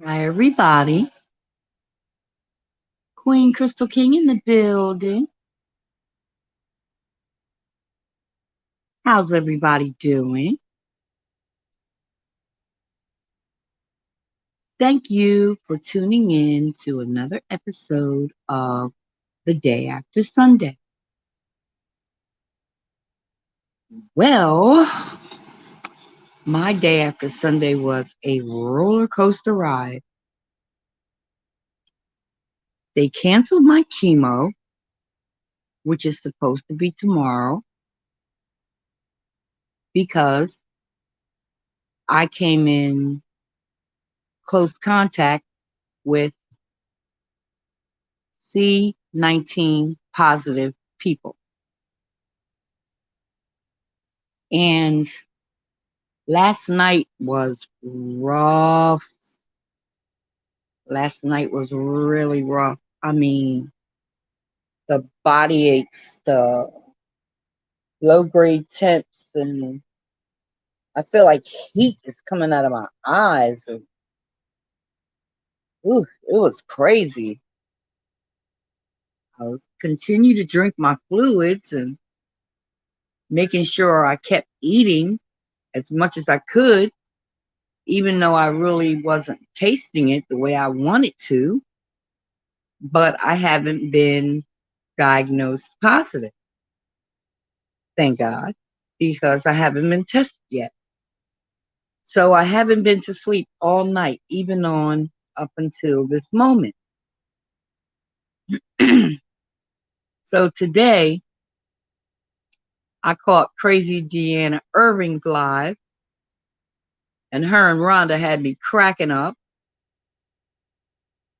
Hi, everybody. Queen Crystal King in the building. How's everybody doing? Thank you for tuning in to another episode of The Day After Sunday. Well, my day after Sunday was a roller coaster ride. They canceled my chemo, which is supposed to be tomorrow, because I came in close contact with C19 positive people. And last night was rough. Last night was really rough. I mean, the body aches, the low grade temps, and I feel like heat is coming out of my eyes. Ooh, it was crazy. I was continue to drink my fluids and making sure I kept eating as much as I could, even though I really wasn't tasting it the way I wanted to. But I haven't been diagnosed positive, thank God, because I haven't been tested yet. So I haven't been to sleep all night, even on up until this moment. So today I caught Crazy Deanna Irving's live, and her and Rhonda had me cracking up.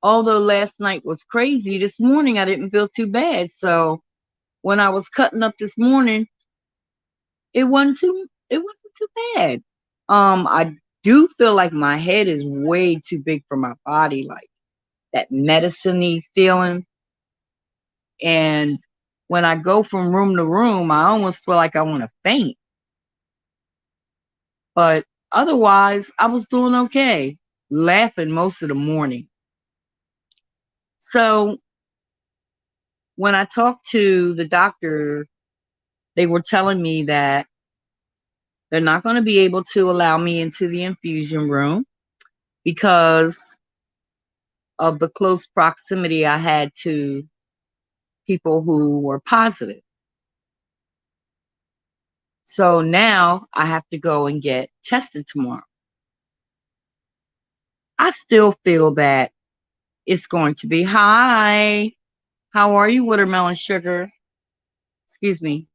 Although last night was crazy, this morning I didn't feel too bad. So when I was cutting up this morning, it wasn't too bad. I do feel like my head is way too big for my body, like that medicine-y feeling. And when I go from room to room, I almost feel like I want to faint. But otherwise, I was doing okay, laughing most of the morning. So when I talked to the doctor, they were telling me that they're not going to be able to allow me into the infusion room because of the close proximity I had to people who were positive. So now I have to go and get tested tomorrow. I still feel that it's going to be high. How are you, watermelon sugar? Excuse me.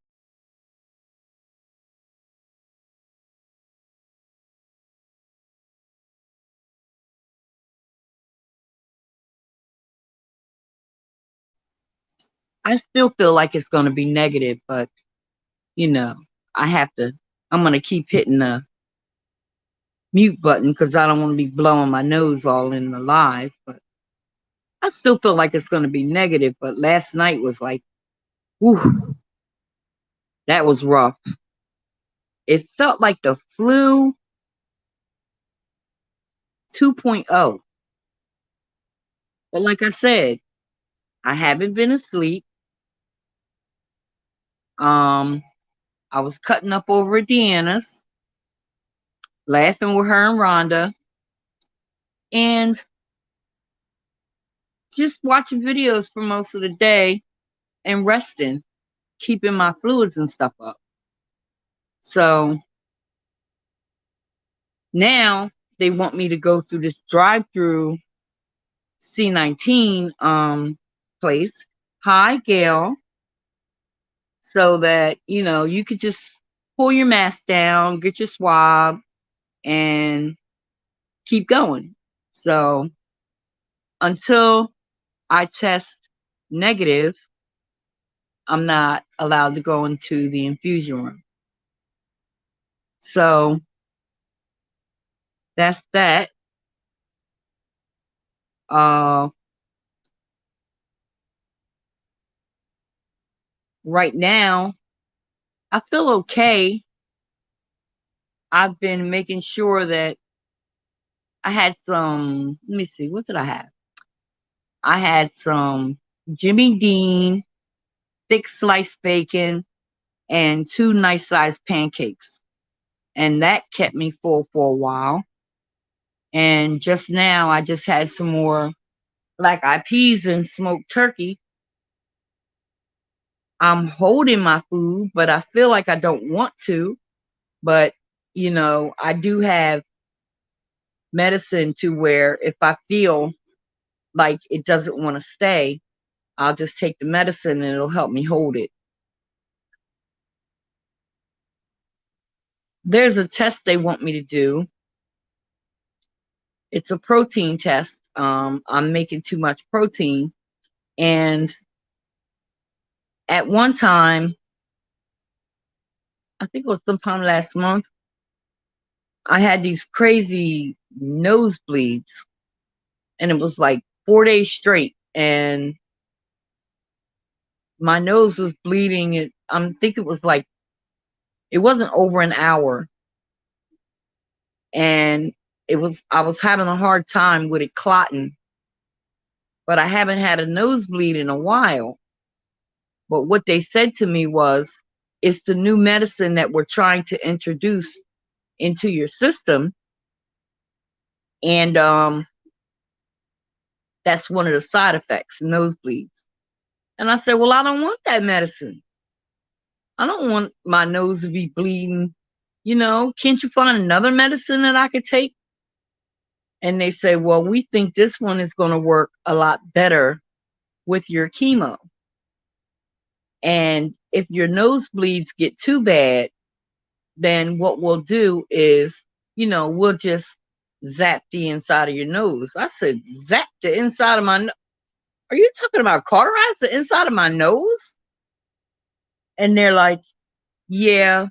I still feel like it's going to be negative, but you know, I have to, I'm going to keep hitting the mute button because I don't want to be blowing my nose all in the live. But I still feel like it's going to be negative. But last night was like, whew, that was rough. It felt like the flu 2.0. But like I said, I haven't been asleep. Um, I was cutting up over at Deanna's, laughing with her and Rhonda, and just watching videos for most of the day and resting, keeping my fluids and stuff up. So now they want me to go through this drive-through C19 place. Hi, Gail. So that you could just pull your mask down, get your swab, and keep going. So until I test negative, I'm not allowed to go into the infusion room. So that's that. Uh, right now, I feel okay. I've been making sure that I had some, let me see, what did I have? I had some Jimmy Dean, thick sliced bacon, and two nice sized pancakes. And that kept me full for a while. And just now, I just had some more black eyed peas and smoked turkey. I'm holding my food, but I feel like I don't want to. But, I do have medicine to where if I feel like it doesn't want to stay, I'll just take the medicine and it'll help me hold it. There's a test they want me to do. It's a protein test. I'm making too much protein. And at one time, I think it was sometime last month, I had these crazy nosebleeds. And it was like 4 days straight. And my nose was bleeding. I think it was like, it wasn't over an hour. And I was having a hard time with it clotting. But I haven't had a nosebleed in a while. But what they said to me was, it's the new medicine that we're trying to introduce into your system. And that's one of the side effects, nosebleeds. And I said, well, I don't want that medicine. I don't want my nose to be bleeding. Can't you find another medicine that I could take? And they say, well, we think this one is going to work a lot better with your chemo. And if your nosebleeds get too bad, then what we'll do is, we'll just zap the inside of your nose. I said, zap the inside of my nose? Are you talking about cauterize the inside of my nose? And they're like, yeah,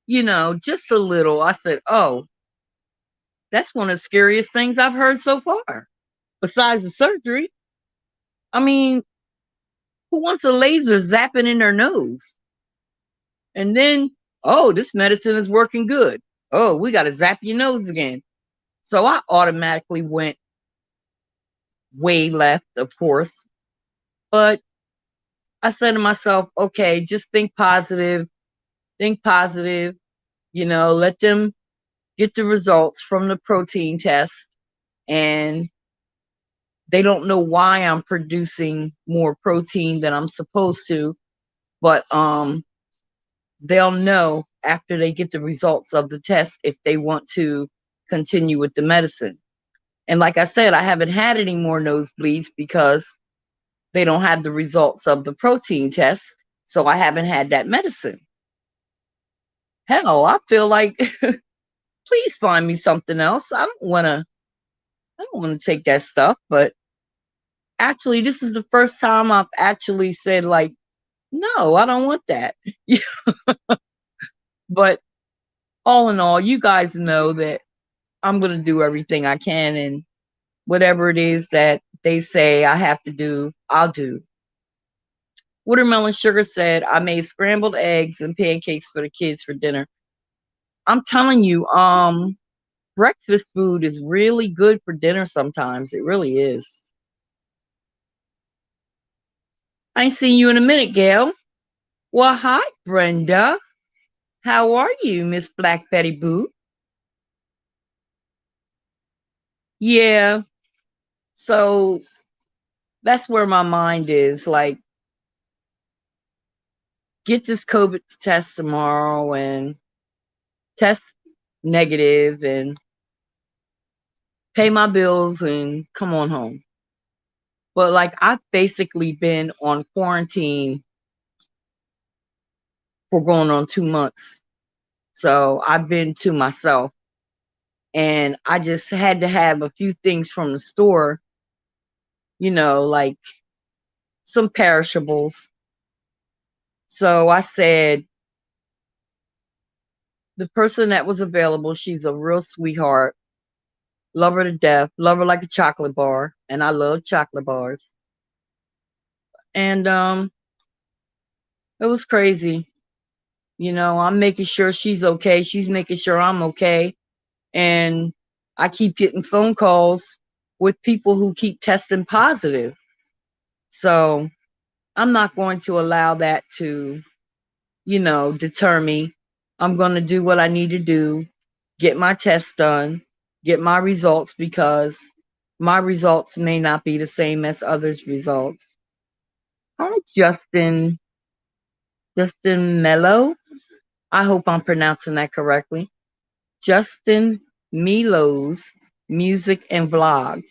just a little. I said, oh, that's one of the scariest things I've heard so far, besides the surgery. I mean, who wants a laser zapping in their nose? And then, oh, this medicine is working good. Oh, we got to zap your nose again. So I automatically went way left, of course. But I said to myself, okay, just think positive, think positive, let them get the results from the protein test. And they don't know why I'm producing more protein than I'm supposed to, but they'll know after they get the results of the test if they want to continue with the medicine. And like I said, I haven't had any more nosebleeds because they don't have the results of the protein test, so I haven't had that medicine. Hell, I feel like please find me something else. I don't want to take that stuff, but actually this is the first time I've actually said, like, no, I don't want that. But all in all, you guys know that I'm going to do everything I can, and whatever it is that they say I have to do, I'll do. Watermelon Sugar said, I made scrambled eggs and pancakes for the kids for dinner. I'm telling you, breakfast food is really good for dinner sometimes. It really is. I ain't seen you in a minute, Gail. Well, hi, Brenda. How are you, Miss Black Betty Boo? Yeah, so that's where my mind is. Like, get this COVID test tomorrow and test negative and pay my bills and come on home. But like, I've basically been on quarantine for going on 2 months. So I've been to myself, and I just had to have a few things from the store, like some perishables. So I said, the person that was available, she's a real sweetheart. Love her to death. Love her like a chocolate bar. And I love chocolate bars. And it was crazy. I'm making sure she's okay. She's making sure I'm okay. And I keep getting phone calls with people who keep testing positive. So I'm not going to allow that to, deter me. I'm going to do what I need to do, get my test done, get my results because my results may not be the same as others' results. Hi, Justin Mello. I hope I'm pronouncing that correctly. Justin Milo's Music and Vlogs.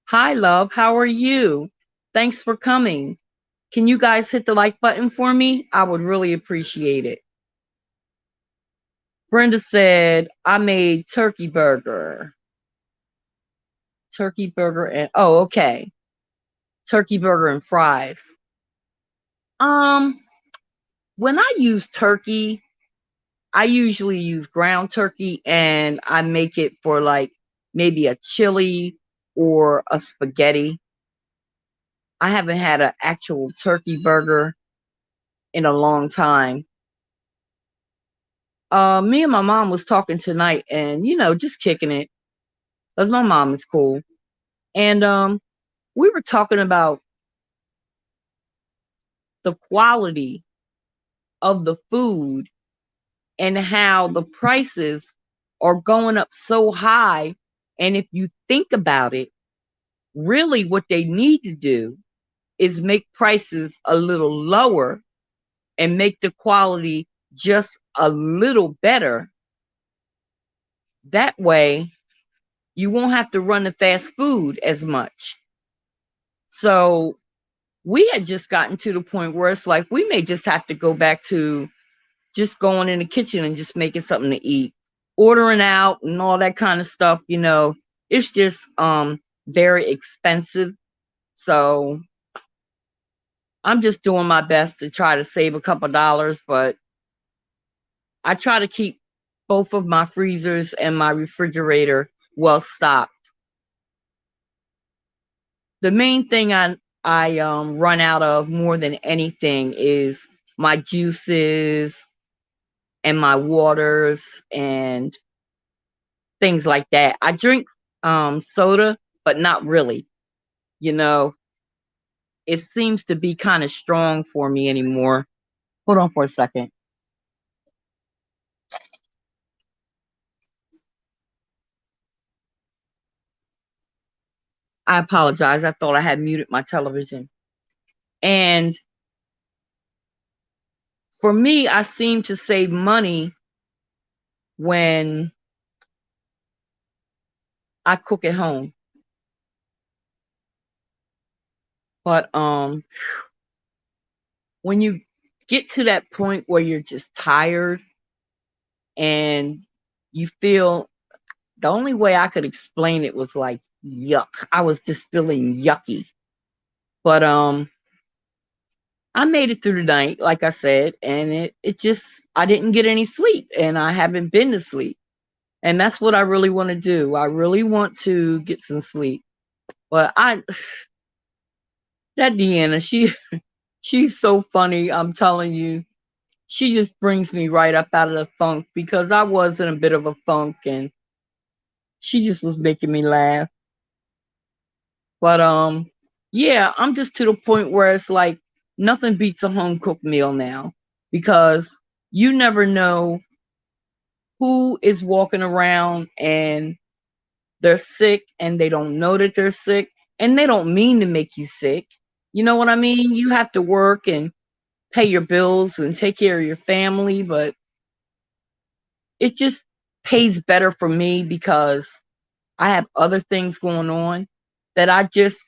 Hi, love. How are you? Thanks for coming. Can you guys hit the like button for me? I would really appreciate it. Brenda said, I made turkey burger. Turkey burger and, oh, okay. Turkey burger and fries. Um, when I use turkey, I usually use ground turkey and I make it for like maybe a chili or a spaghetti. I haven't had an actual turkey burger in a long time. Me and my mom was talking tonight and, just kicking it because my mom is cool. And we were talking about the quality of the food and how the prices are going up so high. And if you think about it, really what they need to do is make prices a little lower and make the quality just a little better. That way, you won't have to run the fast food as much. So we had just gotten to the point where it's like we may just have to go back to just going in the kitchen and just making something to eat, ordering out and all that kind of stuff. It's just very expensive. So I'm just doing my best to try to save a couple dollars, but I try to keep both of my freezers and my refrigerator well stocked. The main thing I run out of more than anything is my juices and my waters and things like that. I drink soda, but not really. You know, it seems to be kind of strong for me anymore. Hold on for a second. I apologize. I thought I had muted my television. And for me, I seem to save money when I cook at home. But when you get to that point where you're just tired and you feel, the only way I could explain it was like yuck. I was just feeling yucky. But I made it through the night, like I said, and it just, I didn't get any sleep and I haven't been to sleep. And that's what I really want to do. I really want to get some sleep. But that Deanna, she's so funny, I'm telling you. She just brings me right up out of the funk because I was in a bit of a funk and she just was making me laugh. But yeah, I'm just to the point where it's like nothing beats a home cooked meal now because you never know who is walking around and they're sick and they don't know that they're sick and they don't mean to make you sick. You know what I mean? You have to work and pay your bills and take care of your family, but it just pays better for me because I have other things going on that I just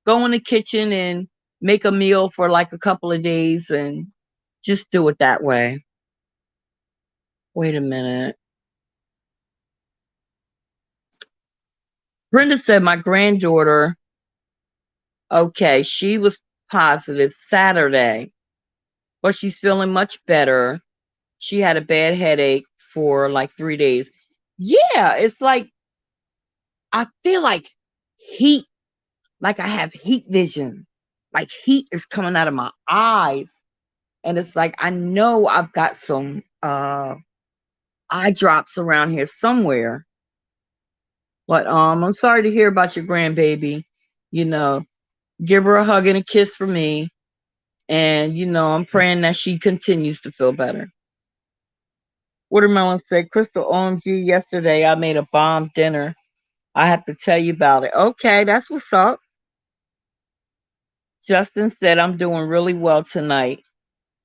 go in the kitchen and make a meal for like a couple of days and just do it that way. Wait a minute. Brenda said my granddaughter, okay, she was positive Saturday, but she's feeling much better. She had a bad headache for like 3 days. Yeah, it's like I feel like heat, like I have heat vision. Like heat is coming out of my eyes. And it's like I know I've got some eye drops around here somewhere. But I'm sorry to hear about your grandbaby. You know, give her a hug and a kiss for me. And I'm praying that she continues to feel better. Watermelon said, Crystal, OMG, yesterday I made a bomb dinner. I have to tell you about it. Okay, that's what's up. Justin said, I'm doing really well tonight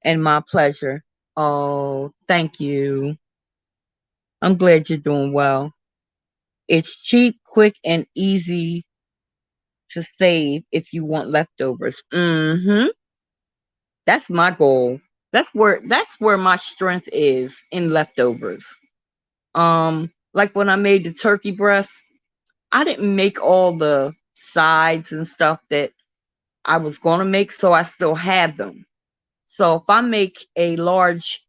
and my pleasure. Oh, thank you. I'm glad you're doing well. It's cheap, quick, and easy to save if you want leftovers. That's my goal. That's where my strength is in leftovers. Like when I made the turkey breast, I didn't make all the sides and stuff that I was going to make, so I still have them. So if I make a large,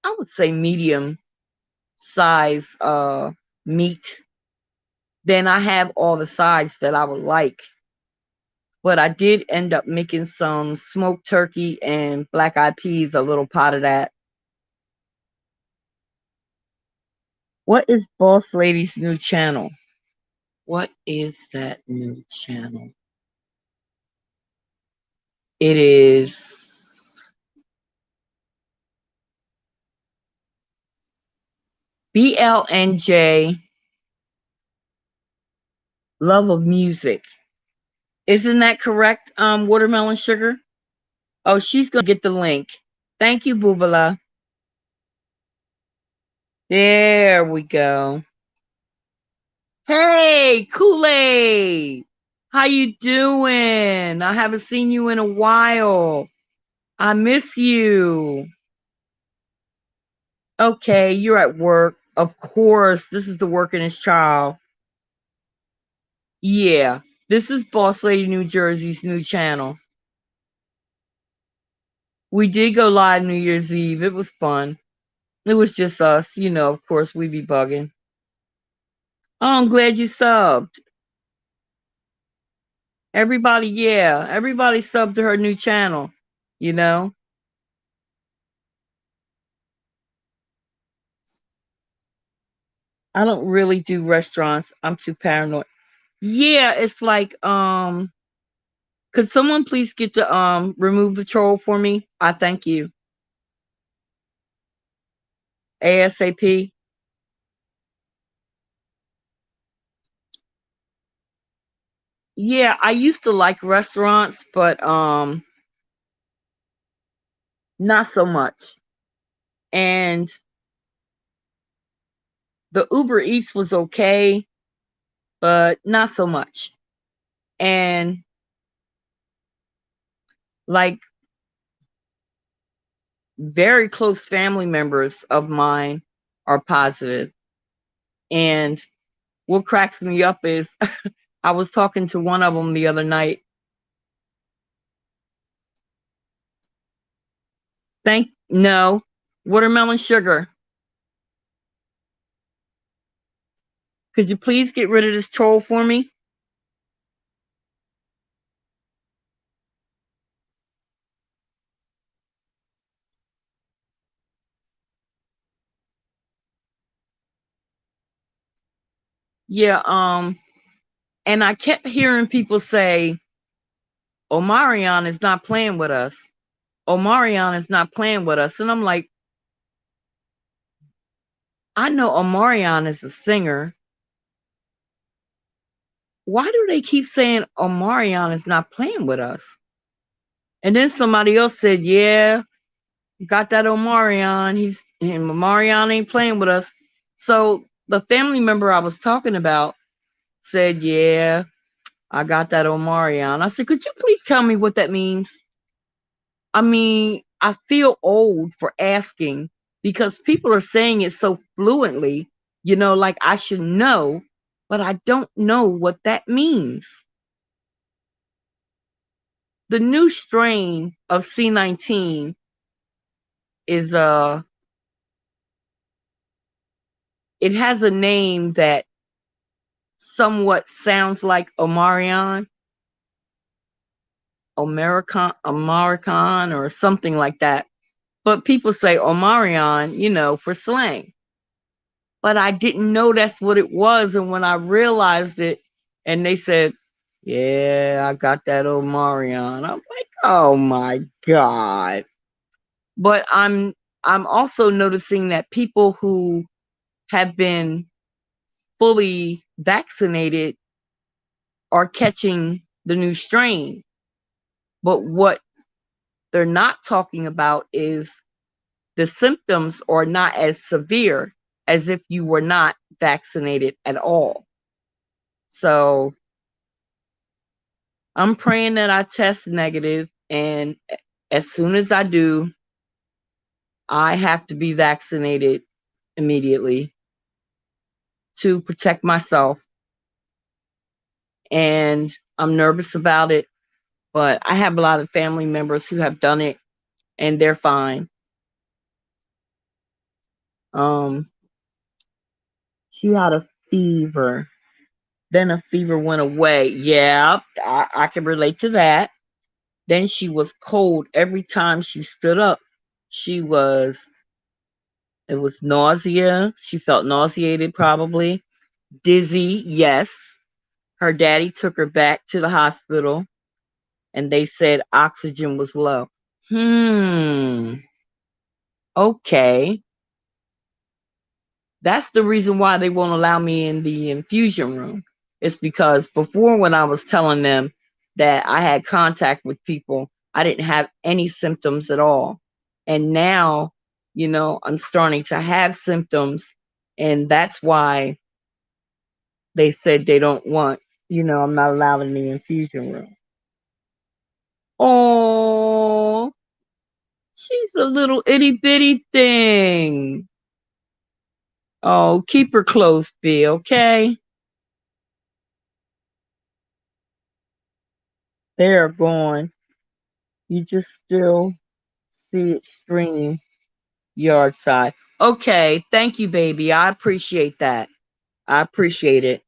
I would say medium size meat, then I have all the sides that I would like. But I did end up making some smoked turkey and black eyed peas, a little pot of that. What is Boss Lady's new channel? What is that new channel? It is BLNJ Love of Music. Isn't that correct, Watermelon Sugar? Oh, she's going to get the link. Thank you, Boobala. There we go. Hey, Kool-Aid. How you doing? I haven't seen you in a while. I miss you. Okay, you're at work. Of course, this is the Workingest Child. Yeah, this is Boss Lady New Jersey's new channel. We did go live New Year's Eve. It was fun. It was just us. Of course, we be bugging. Oh, I'm glad you subbed. Everybody, yeah. Everybody subbed to her new channel. You know? I don't really do restaurants. I'm too paranoid. Yeah, it's like, could someone please get to remove the troll for me? I thank you. ASAP. Yeah, I used to like restaurants, but not so much. And the Uber Eats was okay, but not so much. And like very close family members of mine are positive. And what cracks me up is I was talking to one of them the other night. No, Watermelon Sugar. Could you please get rid of this troll for me? Yeah, and I kept hearing people say, Omarion is not playing with us. Omarion is not playing with us. And I'm like, I know Omarion is a singer. Why do they keep saying Omarion is not playing with us? And then somebody else said, yeah, got that Omarion. Omarion ain't playing with us. So the family member I was talking about said, yeah, I got that Omarion. I said, could you please tell me what that means? I mean, I feel old for asking because people are saying it so fluently, like I should know, but I don't know what that means. The new strain of C19 is it has a name that somewhat sounds like Omarion, American or something like that. But people say Omarion, for slang. but I didn't know that's what it was. And when I realized it, and they said, "Yeah, I got that old Marion," I'm like, "Oh my God!" But I'm also noticing that people who have been fully vaccinated are catching the new strain. But what they're not talking about is the symptoms are not as severe as if you were not vaccinated at all. So I'm praying that I test negative, and as soon as I do, I have to be vaccinated immediately to protect myself. And I'm nervous about it, but I have a lot of family members who have done it and they're fine. Um, she had a fever. Then a fever went away. Yeah, I can relate to that. Then she was cold every time she stood up. She was, it was nausea. She felt nauseated, probably. Dizzy, yes. Her daddy took her back to the hospital and they said oxygen was low. Okay. That's the reason why they won't allow me in the infusion room. It's because before, when I was telling them that I had contact with people, I didn't have any symptoms at all. And now, I'm starting to have symptoms. And that's why they said they don't want, I'm not allowed in the infusion room. Oh, she's a little itty bitty thing. Oh, keep her close, B, okay? They're gone. You just still see it stringing yard side. Okay, thank you, baby. I appreciate that. I appreciate it.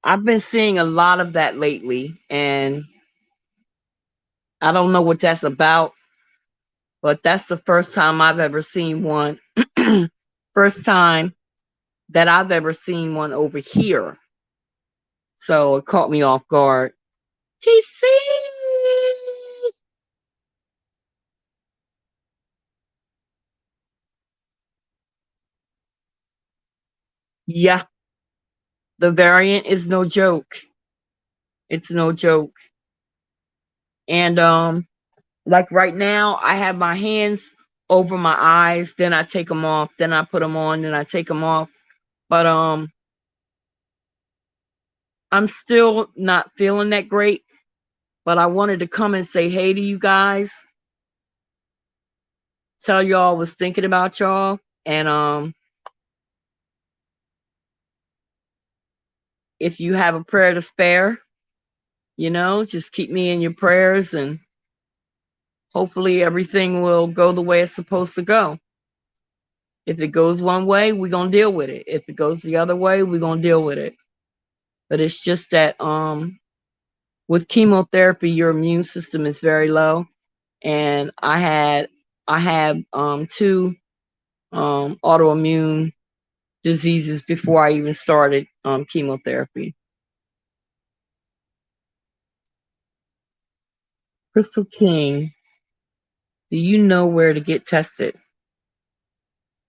I've been seeing a lot of that lately, and I don't know what that's about, but that's the first time I've ever seen one. First time that I've ever seen one over here. So it caught me off guard. TC! Yeah, the variant is no joke. It's no joke. And like right now, I have my hands over my eyes, then I take them off, then I put them on, then I take them off. But I'm still not feeling that great. But I wanted to come and say hey to you guys, tell y'all I was thinking about y'all, and if you have a prayer to spare, just keep me in your prayers, and hopefully everything will go the way it's supposed to go. If it goes one way, we're gonna deal with it. If it goes the other way, we're gonna deal with it. But it's just that with chemotherapy, your immune system is very low, and I have two autoimmune diseases before I even started chemotherapy. Crystal King, do you know where to get tested?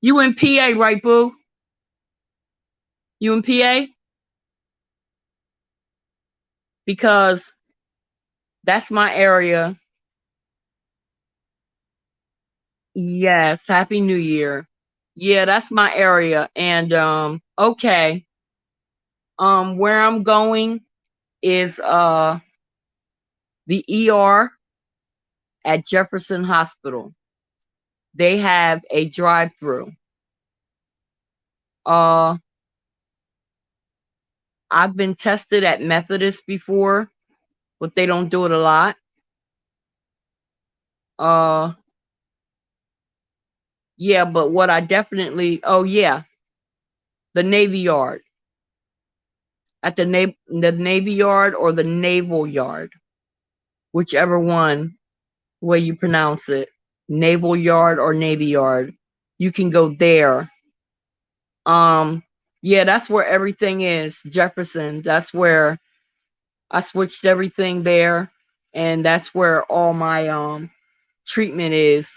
You in PA, right, boo? You in PA? Because that's my area. Yes, Happy New Year. Yeah, that's my area. And okay. Where I'm going is the ER at Jefferson Hospital. They have a drive-through. Uh I've been tested at Methodist before, but they don't do it a lot. Uh yeah, but what I definitely, oh yeah, the Navy Yard. At the Navy Yard or the Naval Yard, whichever one way you pronounce it. Naval Yard or Navy Yard. You can go there Um, yeah, that's where everything is. Jefferson. That's where I switched everything there, and that's where all my treatment is,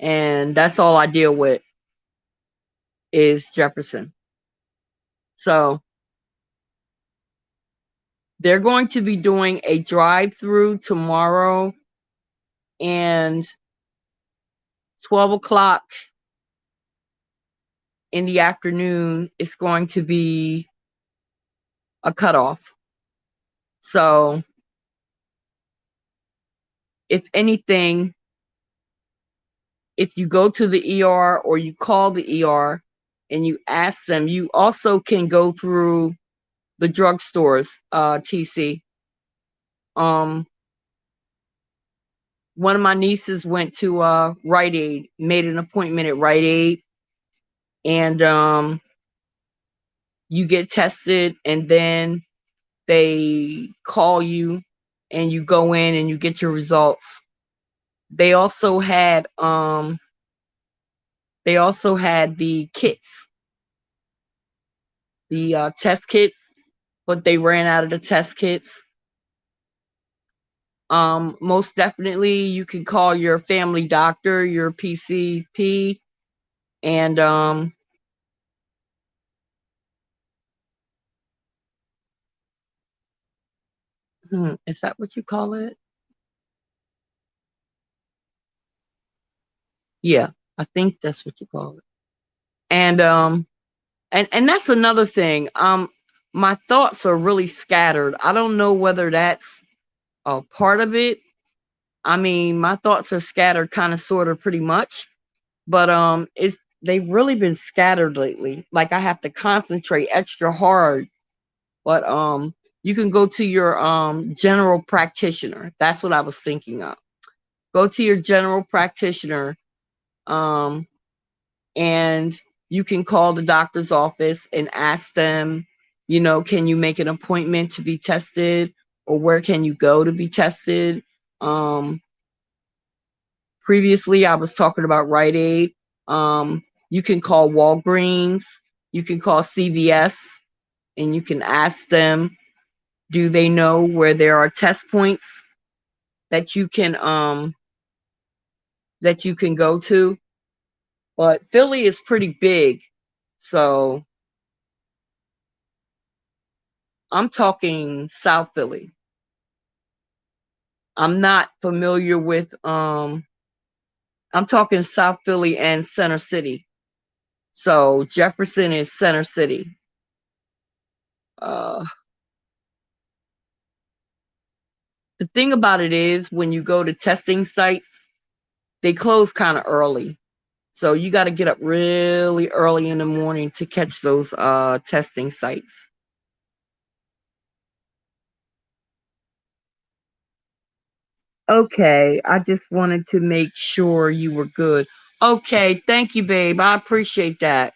and that's all I deal with is Jefferson. So they're going to be doing a drive-through tomorrow, and 12 o'clock in the afternoon is going to be a cutoff. So if anything, if you go to the ER or you call the ER and you ask them, you also can go through the drugstores, TC. Um, one of my nieces went to Rite Aid, made an appointment at Rite Aid, and you get tested, and then they call you, and you go in and you get your results. They also had the kits, the test kits, but they ran out of the test kits. Most definitely, you can call your family doctor, your PCP, and is that what you call it? Yeah, I think that's what you call it. And and that's another thing. My thoughts are really scattered. I don't know whether that's a part of it. I mean, my thoughts are scattered, kind of, sort of, pretty much. But it's they've really been scattered lately. Like I have to concentrate extra hard. But you can go to your general practitioner. That's what I was thinking of. Go to your general practitioner, um, and you can call the doctor's office and ask them, can you make an appointment to be tested, or where can you go to be tested? Um, Previously, I was talking about Rite Aid. You can call Walgreens. You can call CVS, and you can ask them, do they know where there are test points that you can go to? But Philly is pretty big, so I'm talking South Philly. I'm not familiar with I'm talking South Philly and Center City. So Jefferson is Center City. Uh the thing about it is, when you go to testing sites, they close kind of early. So you got to get up really early in the morning to catch those testing sites. Okay, I just wanted to make sure you were good. Okay, thank you, babe. I appreciate that.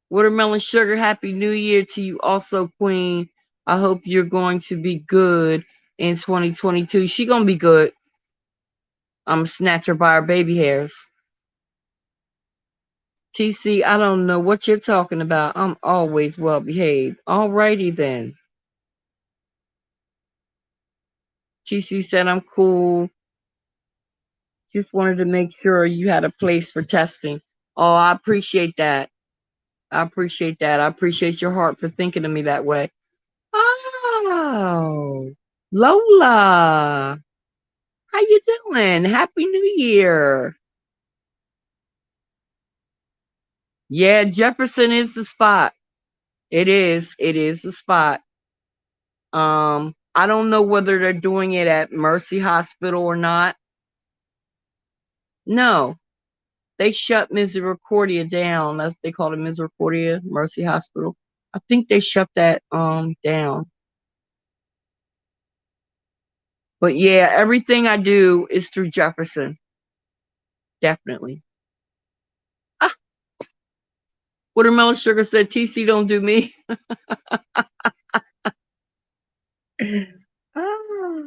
Watermelon Sugar, Happy New Year to you also, Queen. I hope you're going to be good in 2022. She gonna be good. I'm a snatcher by her baby hairs. TC, I don't know what you're talking about. I'm always well behaved. Alrighty then. TC said I'm cool. Just wanted to make sure you had a place for testing. Oh, I appreciate that. I appreciate that. I appreciate your heart for thinking of me that way. Oh, Lola, how you doing? Happy New Year. Yeah, Jefferson is the spot. It is. It is the spot. I don't know whether they're doing it at Mercy Hospital or not. No, they shut Misericordia down. That's they call it Misericordia Mercy Hospital. I think they shut that down. But yeah, everything I do is through Jefferson. Definitely. Ah, Watermelon Sugar said TC don't do me. Ah,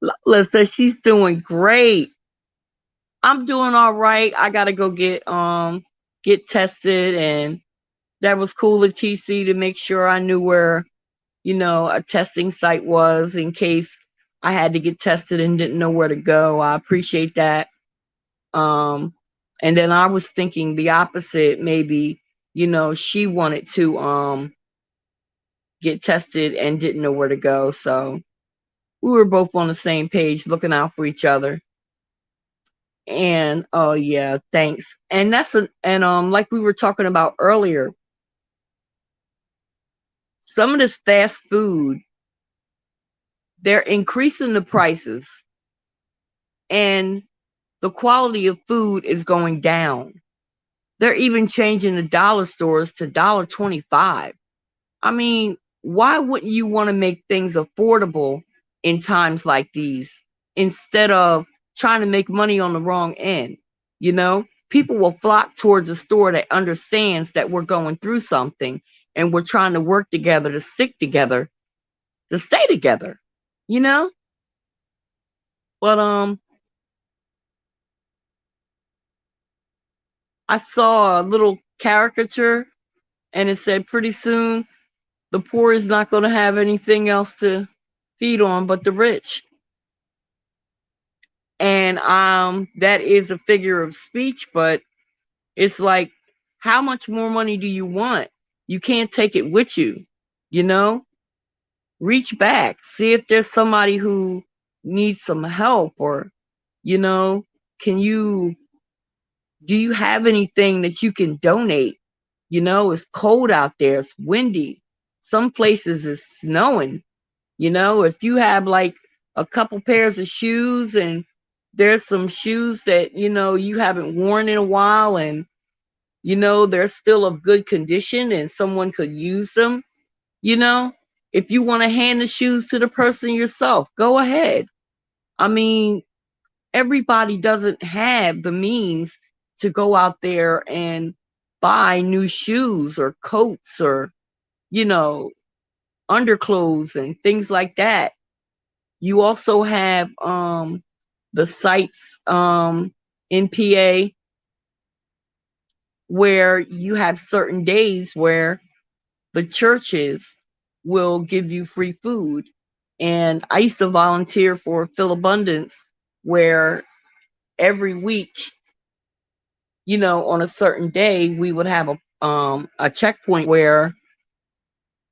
Lola says she's doing great. I'm doing all right. I gotta go get get tested, and that was cool of TC to make sure I knew where, a testing site was in case I had to get tested and didn't know where to go. I appreciate that. Um, and then I was thinking the opposite, maybe, she wanted to get tested and didn't know where to go. So we were both on the same page, looking out for each other. And oh yeah, thanks. And like we were talking about earlier, some of this fast food, they're increasing the prices and the quality of food is going down. They're even changing the dollar stores to $1.25. I mean, why wouldn't you want to make things affordable in times like these instead of trying to make money on the wrong end? People will flock towards a store that understands that we're going through something and we're trying to work together to stick together, to stay together, you know? But I saw a little caricature and it said pretty soon the poor is not going to have anything else to feed on but the rich. And that is a figure of speech, but it's like, how much more money do you want? You can't take it with you, you know? Reach back, see if there's somebody who needs some help, or, you know, can you do you have anything that you can donate? It's cold out there, it's windy. Some places it's snowing. If you have like a couple pairs of shoes and there's some shoes that, you haven't worn in a while and, they're still of good condition and someone could use them, you know, if you want to hand the shoes to the person yourself, go ahead. I mean, everybody doesn't have the means to go out there and buy new shoes or coats or, you know, underclothes and things like that. You also have the sites in PA where you have certain days where the churches will give you free food. And I used to volunteer for Phil Abundance, where every week, on a certain day, we would have a checkpoint where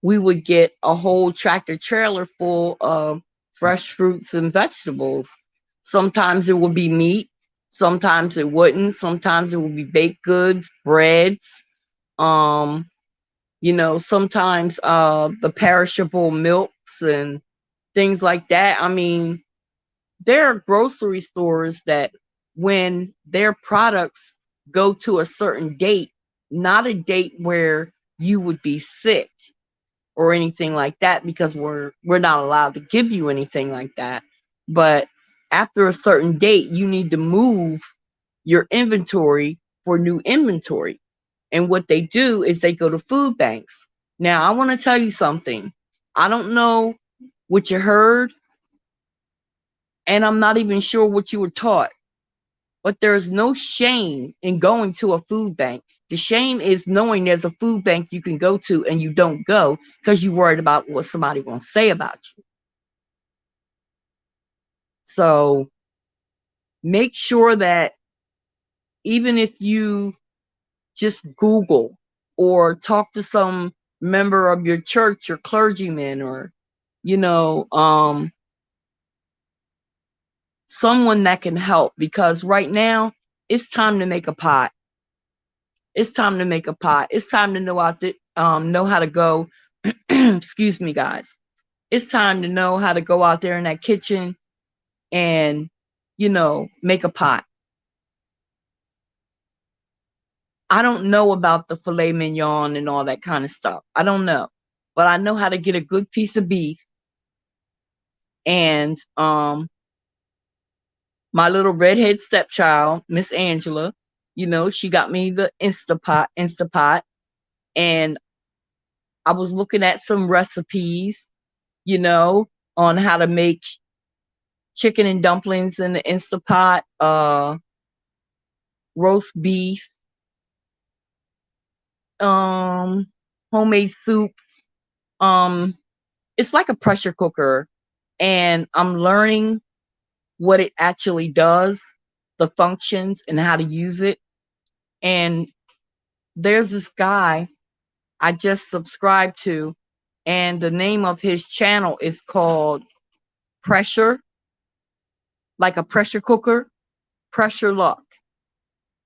we would get a whole tractor trailer full of fresh fruits and vegetables. Sometimes it would be meat, sometimes it wouldn't, sometimes it would be baked goods, breads, um, sometimes the perishable milks and things like that. I mean, there are grocery stores that when their products go to a certain date, not a date where you would be sick or anything like that, because we're not allowed to give you anything like that. But after a certain date, you need to move your inventory for new inventory. And what they do is they go to food banks. Now, I want to tell you something. I don't know what you heard, and I'm not even sure what you were taught, but there's no shame in going to a food bank. The shame is knowing there's a food bank you can go to and you don't go because you're worried about what somebody won't say about you. So make sure that even if you just Google or talk to some member of your church or clergyman or, you know, um, someone that can help, because right now it's time to make a pot. It's time to make a pot. It's time to know how to go. Excuse me, guys. It's time to know how to go out there in that kitchen and, make a pot. I don't know about the filet mignon and all that kind of stuff. I don't know, but I know how to get a good piece of beef. And my little redhead stepchild, Miss Angela, she got me the Instapot, and I was looking at some recipes, on how to make chicken and dumplings in the Instapot, roast beef, um homemade soup. Um it's like a pressure cooker, and I'm learning what it actually does, the functions and how to use it. And there's this guy I just subscribed to, and the name of his channel is called Pressure, like a pressure cooker, Pressure Luck.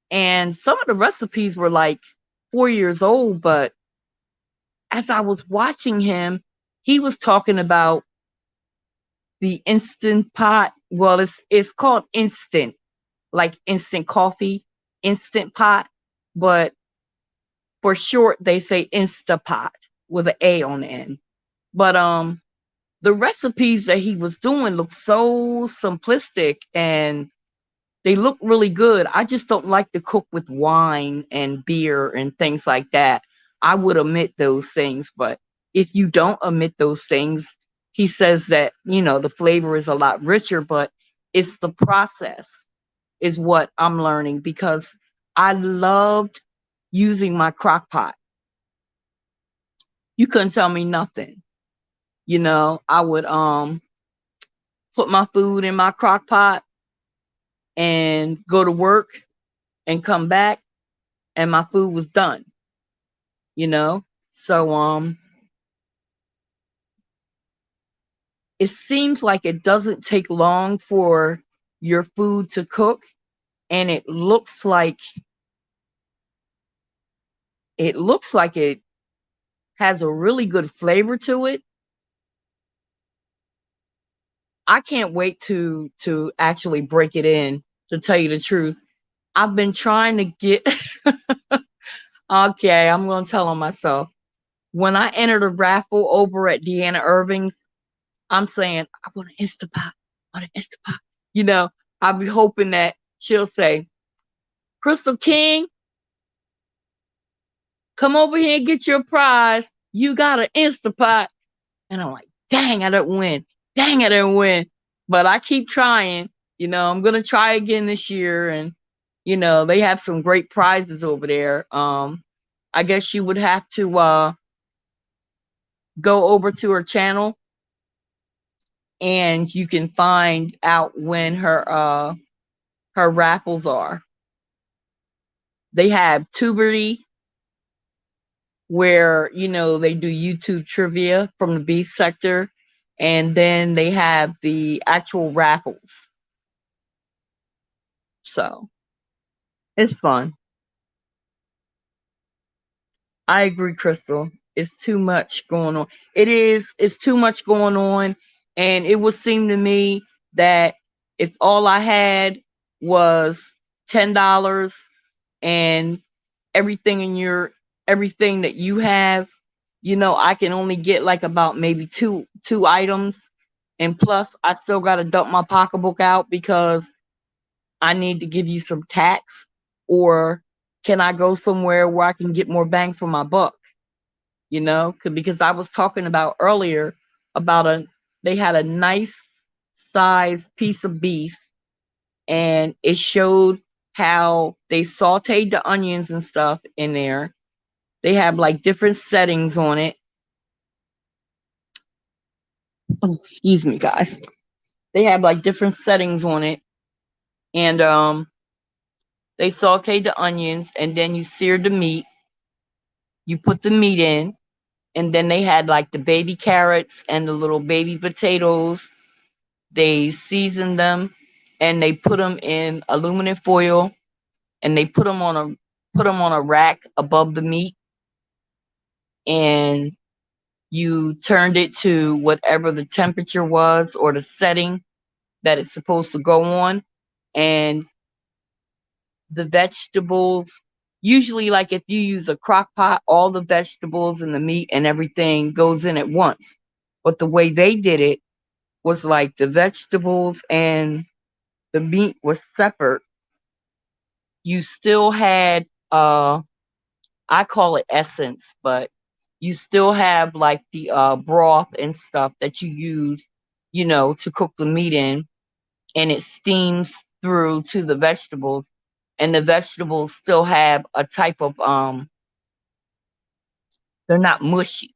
And some of the recipes were like 4 years old, but as I was watching him, he was talking about the instant pot. Well, it's called instant, like instant coffee, instant pot, but for short they say Instapot with an A on the end. But the recipes that he was doing looked so simplistic, and they look really good. I just don't like to cook with wine and beer and things like that. I would omit those things, but if you don't omit those things, he says that, the flavor is a lot richer, but it's the process is what I'm learning, because I loved using my crock pot. You couldn't tell me nothing. I would put my food in my crock pot and go to work and come back, and my food was done, you know? So it seems like it doesn't take long for your food to cook, and it has a really good flavor to it. I can't wait to actually break it in, to tell you the truth. I've been trying to get okay, I'm going to tell on myself. When I entered a raffle over at Deanna Irving's, I'm saying, I want an Instapot, I want an Instapot. You know, I'll be hoping that she'll say, Crystal King, come over here and get your prize. You got an Instapot. And I'm like, dang, I didn't win. Dang, I didn't win. But I keep trying. I'm going to try again this year. And, they have some great prizes over there. I guess you would have to go over to her channel, and you can find out when her raffles are. They have Tuberty, where they do YouTube trivia from the beef sector, and then they have the actual raffles. So it's fun. I agree, Crystal. It's too much going on. It's too much going on. And it would seem to me that if all I had was $10, and everything that you have, I can only get like about maybe two items. And plus I still gotta dump my pocketbook out, because I need to give you some tax. Or can I go somewhere where I can get more bang for my buck? Because I was talking about earlier about they had a nice sized piece of beef, and it showed how they sauteed the onions and stuff in there. They have like different settings on it. Oh, excuse me, guys. They have like different settings on it, and they sauteed the onions, and then you seared the meat. You put the meat in, and then they had like the baby carrots and the little baby potatoes. They seasoned them, and they put them in aluminum foil, and they put them on a rack above the meat, and you turned it to whatever the temperature was, or the setting that it's supposed to go on. And the vegetables, usually, like if you use a crock pot, all the vegetables and the meat and everything goes in at once. But the way they did it was like the vegetables and the meat was separate. You still had I call it essence, but you still have like the broth and stuff that you use, to cook the meat in, and it steams through to the vegetables, and the vegetables still have a type of They're not mushy.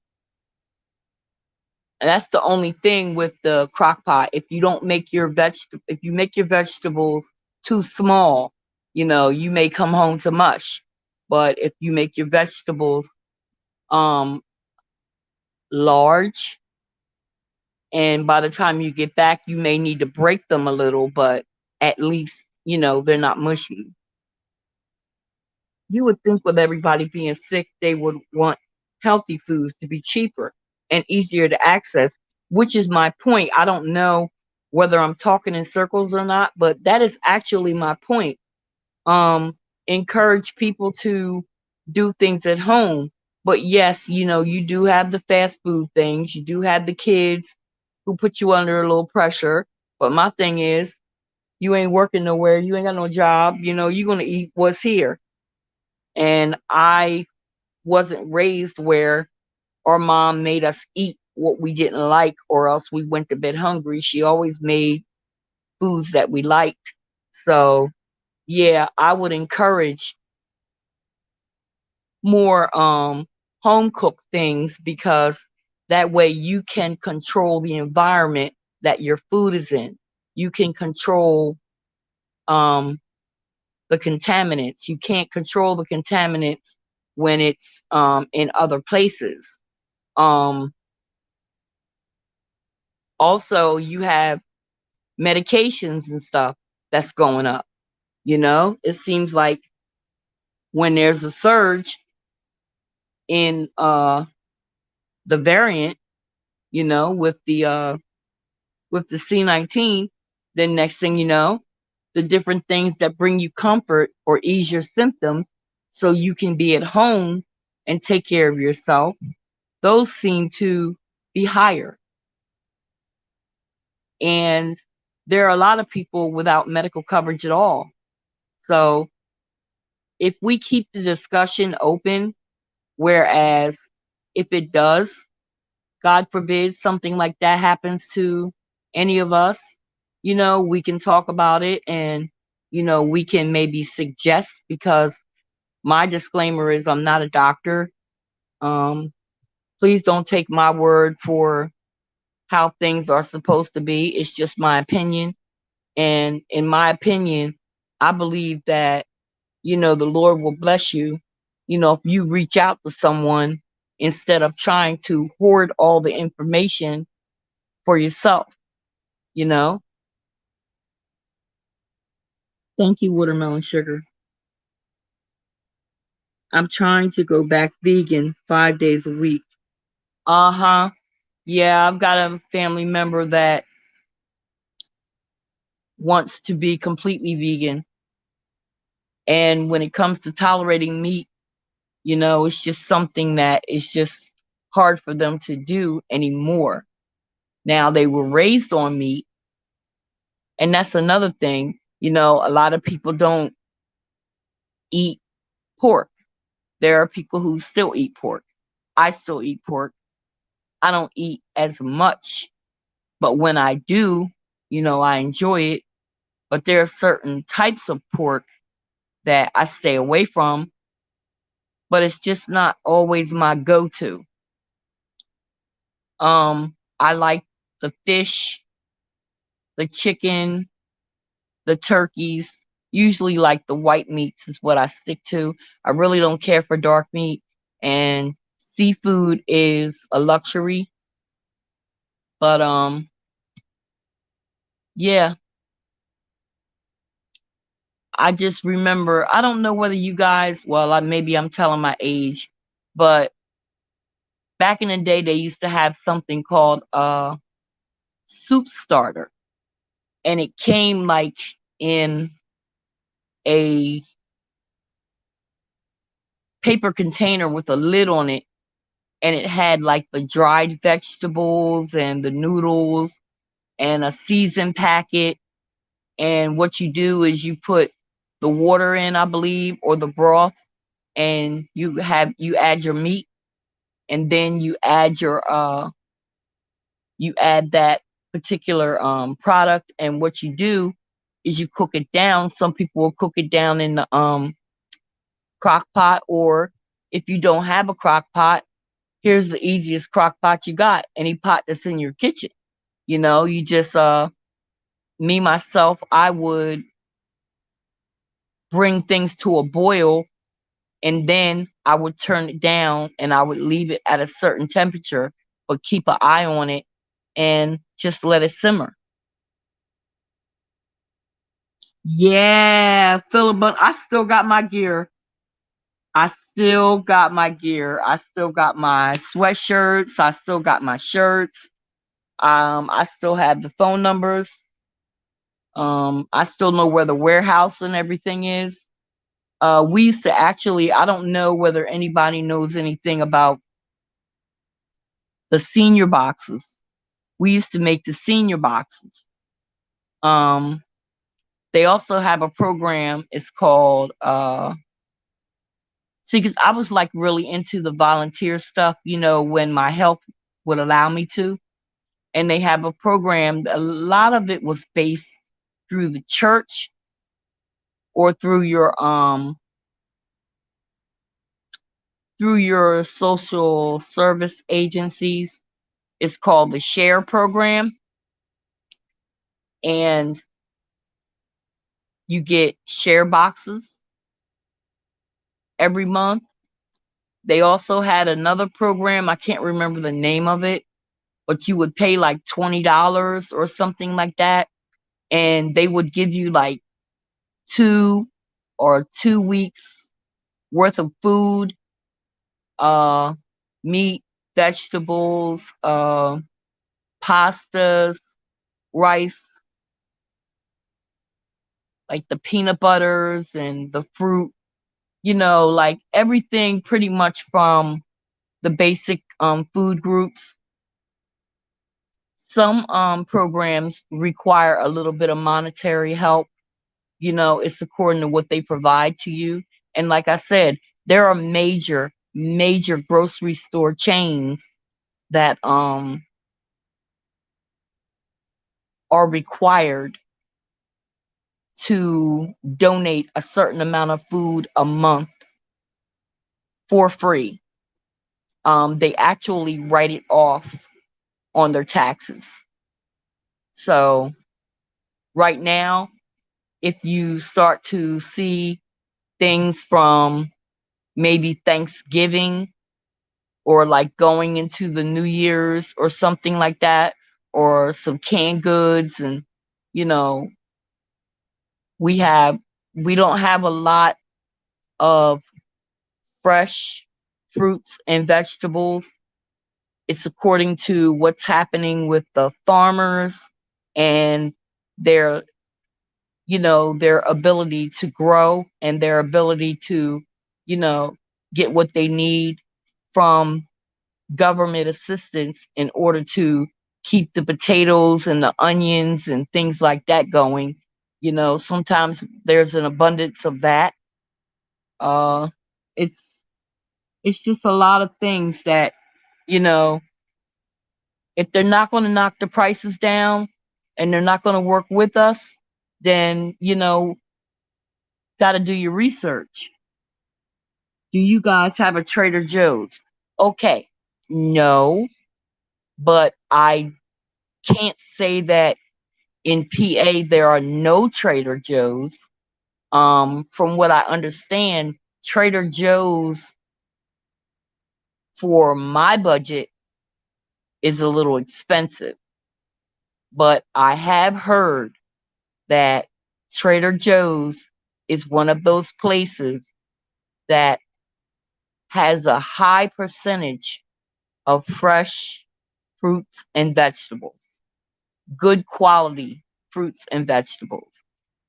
And that's the only thing with the crock pot. If you don't make your if you make your vegetables too small, you may come home to mush. But if you make your vegetables um large, and by the time you get back, you may need to break them a little, but at least, they're not mushy. You would think with everybody being sick, they would want healthy foods to be cheaper and easier to access, which is my point. I don't know whether I'm talking in circles or not, but that is actually my point. Encourage people to do things at home. But yes, you do have the fast food things. You do have the kids who put you under a little pressure. But my thing is, you ain't working nowhere. You ain't got no job. You're going to eat what's here. And I wasn't raised where our mom made us eat what we didn't like or else we went to bed hungry. She always made foods that we liked. So, yeah, I would encourage more home cooked things, because that way you can control the environment that your food is in. You can control um the contaminants. You can't control the contaminants when it's in other places. Um, Also, you have medications and stuff that's going up. It seems like when there's a surge in the variant, with the C19, then next thing you know, the different things that bring you comfort or ease your symptoms so you can be at home and take care of yourself, those seem to be higher. And there are a lot of people without medical coverage at all. So if we keep the discussion open, whereas if it does, God forbid, something like that happens to any of us, we can talk about it, and, we can maybe suggest, because my disclaimer is I'm not a doctor. Um, Please don't take my word for how things are supposed to be. It's just my opinion. And in my opinion, I believe that, the Lord will bless you, if you reach out to someone instead of trying to hoard all the information for yourself, you know. Thank you, Watermelon Sugar. I'm trying to go back vegan 5 days a week. Uh-huh. Yeah, I've got a family member that wants to be completely vegan. And when it comes to tolerating meat, it's just something that is just hard for them to do anymore. Now, they were raised on meat, and that's another thing. A lot of people don't eat pork. There are people who still eat pork. I still eat pork. I don't eat as much, but when I do, I enjoy it. But there are certain types of pork that I stay away from, but it's just not always my go-to. I like the fish, the chicken, the turkeys. Usually like the white meats is what I stick to. I really don't care for dark meat, and seafood is a luxury. But yeah, I just remember, I don't know whether you guys, well, maybe I'm telling my age, but back in the day they used to have something called soup starter, and it came like in a paper container with a lid on it, and it had like the dried vegetables and the noodles and a seasoned packet. And what you do is you put the water in, I believe, or the broth, and you add your meat, and then you add that particular product, and what you do is you cook it down. Some people will cook it down in the crock pot, or if you don't have a crock pot, here's the easiest crock pot you got, any pot that's in your kitchen. You just me myself, I would bring things to a boil, and then I would turn it down and I would leave it at a certain temperature, but keep an eye on it and just let it simmer. Yeah, Philip, but I still got my gear. I still got my gear. I still got my sweatshirts. I still got my shirts. I still have the phone numbers. I still know where the warehouse and everything is. We used to actually, I don't know whether anybody knows anything about the senior boxes. We used to make the senior boxes. Um, they also have a program. It's called, see, because I was like really into the volunteer stuff, when my health would allow me to. And they have a program. A lot of it was based through the church or through your social service agencies. It's called the Share program, and you get share boxes every month. They also had another program, I can't remember the name of it, but you would pay like $20 or something like that, and they would give you like 2 weeks worth of food, uh meat, vegetables, pastas, rice, like the peanut butters and the fruit, like everything pretty much from the basic food groups. Some programs require a little bit of monetary help. It's according to what they provide to you. And like I said, there are major, major grocery store chains that are required to donate a certain amount of food a month for free. They actually write it off on their taxes. So right now, if you start to see things from maybe Thanksgiving or like going into the New Year's or something like that, or some canned goods, and you know, we have we don't have a lot of fresh fruits and vegetables. It's according to what's happening with the farmers and their their ability to grow and their ability to you know get what they need from government assistance in order to keep the potatoes and the onions and things like that going. Sometimes there's an abundance of that. uh it's it's just a lot of things that you know if they're not going to knock the prices down and they're not going to work with us, then got to do your research. Do you guys have a Trader Joe's? Okay, no, but I can't say that in PA there are no Trader Joe's. From what I understand, Trader Joe's for my budget is a little expensive, but I have heard that Trader Joe's is one of those places that has a high percentage of fresh fruits and vegetables, good quality fruits and vegetables.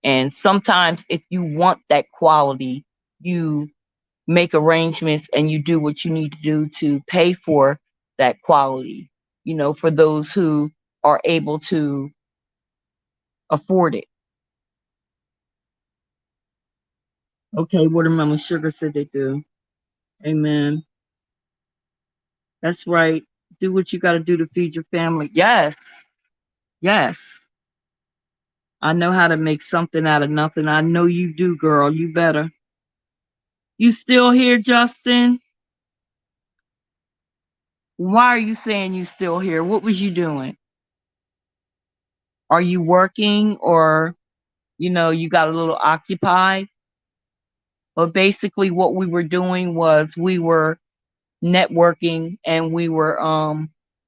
And sometimes, if you want that quality, you make arrangements and you do what you need to do to pay for that quality, for those who are able to afford it. Okay, Watermelon Sugar said they do. Amen. That's right. Do what you got to do to feed your family. Yes. Yes. I know how to make something out of nothing. I know you do, girl. You better. You still here, Justin? Why are you saying you still here? What was you doing? Are you working, or, you got a little occupied? But basically what we were doing was we were networking, and we were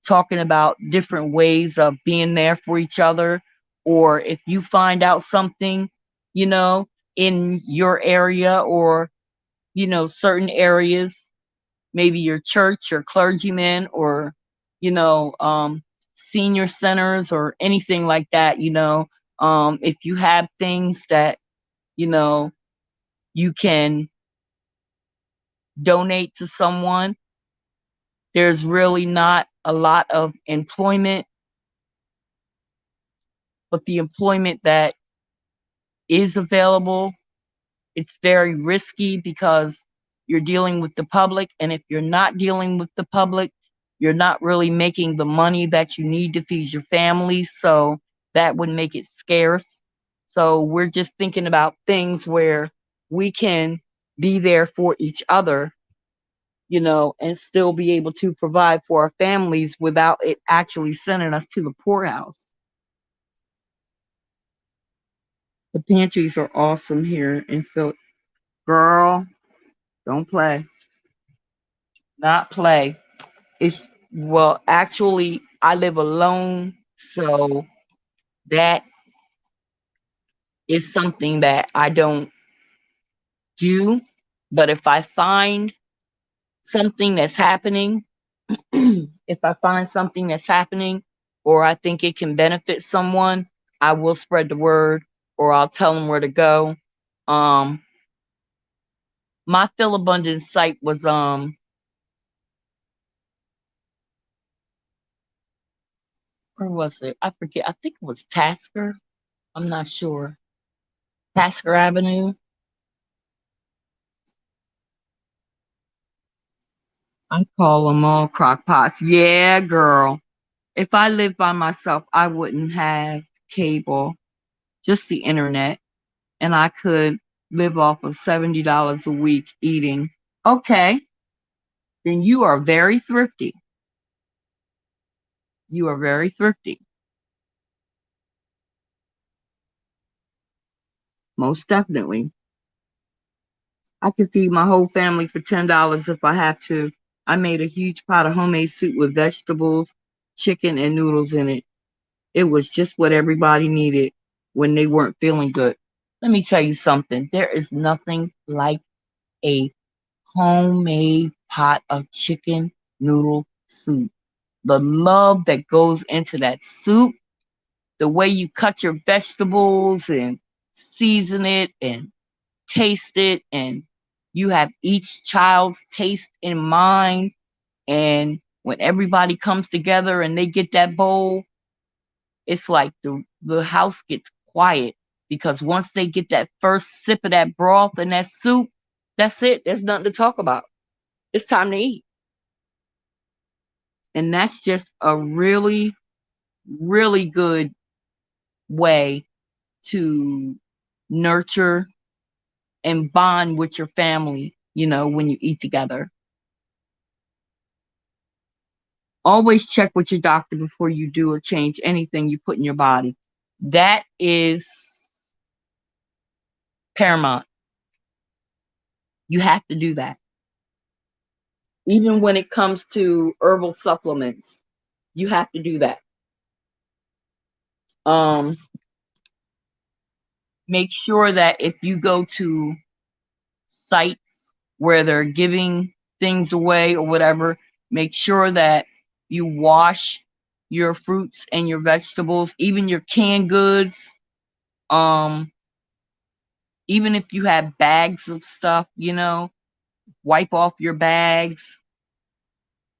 talking about different ways of being there for each other. Or if you find out something, you know, in your area, or, certain areas, maybe your church or clergymen, or, you know, senior centers or anything like that, if you have things that, you know, you can donate to someone. There's really not a lot of employment, but the employment that is available, it's very risky because you're dealing with the public. And if you're not dealing with the public, you're not really making the money that you need to feed your family. So that would make it scarce. So we're just thinking about things where we can be there for each other, and still be able to provide for our families without it actually sending us to the poorhouse. The pantries are awesome here in Philly. Girl, don't play. Not play. Well, actually, I live alone, so that is something that I don't do. But if I find something that's happening, if I find something that's happening, or I think it can benefit someone, I will spread the word, or I'll tell them where to go. Um, my Fill Abundance site was where was it? I forget. I think it was Tasker. I'm not sure. Tasker Avenue. I call them all crock pots. Yeah, girl. If I lived by myself, I wouldn't have cable, just the internet, and I could live off of $70 a week eating. Okay, then you are very thrifty. You are very thrifty. Most definitely. I could feed my whole family for $10 if I have to. I made a huge pot of homemade soup with vegetables, chicken, and noodles in it. It was just what everybody needed when they weren't feeling good. Let me tell you something. There is nothing like a homemade pot of chicken noodle soup. The love that goes into that soup, the way you cut your vegetables and season it and taste it, and you have each child's taste in mind. And when everybody comes together and they get that bowl, it's like the house gets quiet, because once they get that first sip of that broth and that soup, that's it. There's nothing to talk about. It's time to eat. And that's just a really, really good way to nurture and bond with your family, when you eat together. Always check with your doctor before you do or change anything you put in your body. That is paramount. You have to do that. Even when it comes to herbal supplements, you have to do that. Um, Make sure that if you go to sites where they're giving things away or whatever, make sure that you wash your fruits and your vegetables, even your canned goods. Um, Even if you have bags of stuff, wipe off your bags.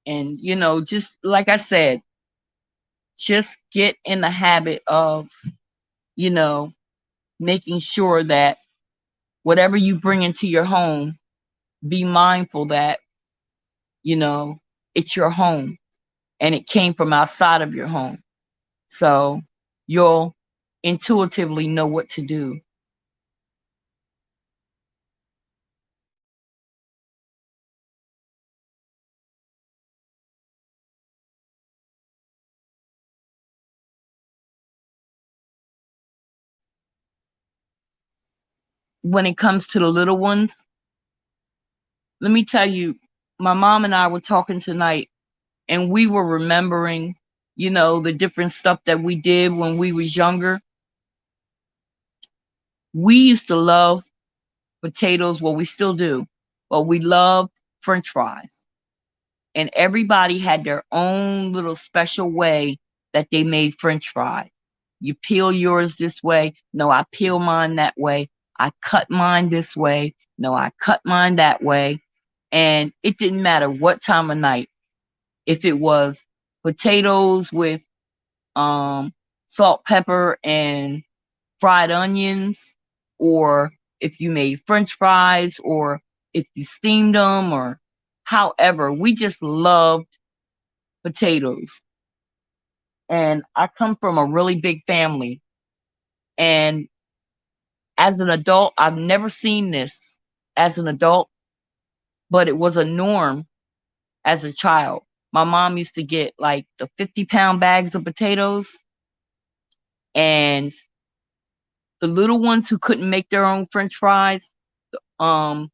And, just like I said, just get in the habit of, you know, making sure that whatever you bring into your home, be mindful that, you know, it's your home and it came from outside of your home. So you'll intuitively know what to do. when it comes to the little ones, let me tell you, my mom and I were talking tonight and we were remembering, the different stuff that we did when we was younger. We used to love potatoes, well, we still do, but we loved French fries. And everybody had their own little special way that they made French fries. You peel yours this way. No, I peel mine that way. I cut mine this way. No, I cut mine that way. And it didn't matter what time of night. If it was potatoes with salt, pepper, and fried onions, or if you made French fries, or if you steamed them, or however, we just loved potatoes. And I come from a really big family. And as an adult, I've never seen this as an adult, but it was a norm as a child. My mom used to get like the 50-pound bags of potatoes, and the little ones who couldn't make their own French fries, um,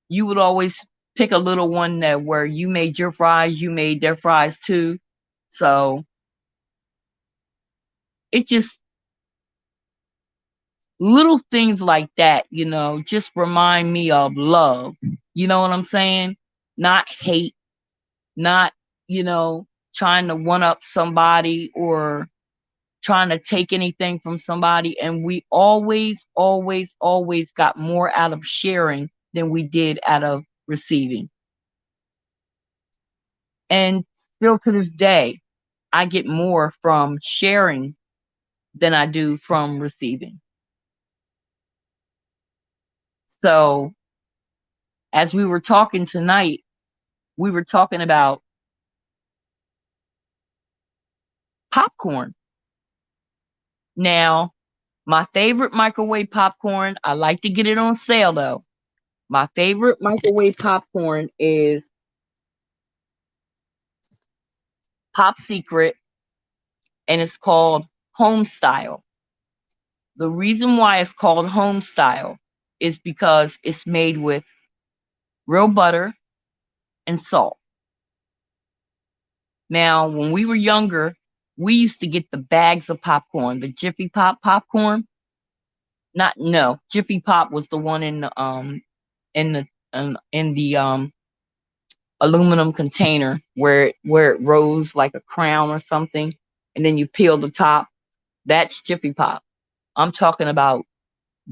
you would always pick a little one that where you made your fries, you made their fries too. So it just little things like that, just remind me of love. You know what I'm saying? Not hate, not, trying to one up somebody or trying to take anything from somebody. And we always, always, always got more out of sharing than we did out of receiving. And still to this day, I get more from sharing than I do from receiving. So as we were talking tonight, we were talking about popcorn. Now, my favorite microwave popcorn, I like to get it on sale though. My favorite microwave popcorn is Pop Secret, and it's called Home Style. The reason why it's called Home Style is because it's made with real butter and salt. Now, when we were younger, we used to get the bags of popcorn, the Jiffy Pop popcorn. Not no, Jiffy Pop was the one in the in the aluminum container where it rose like a crown or something, and then you peel the top. That's Jiffy Pop. I'm talking about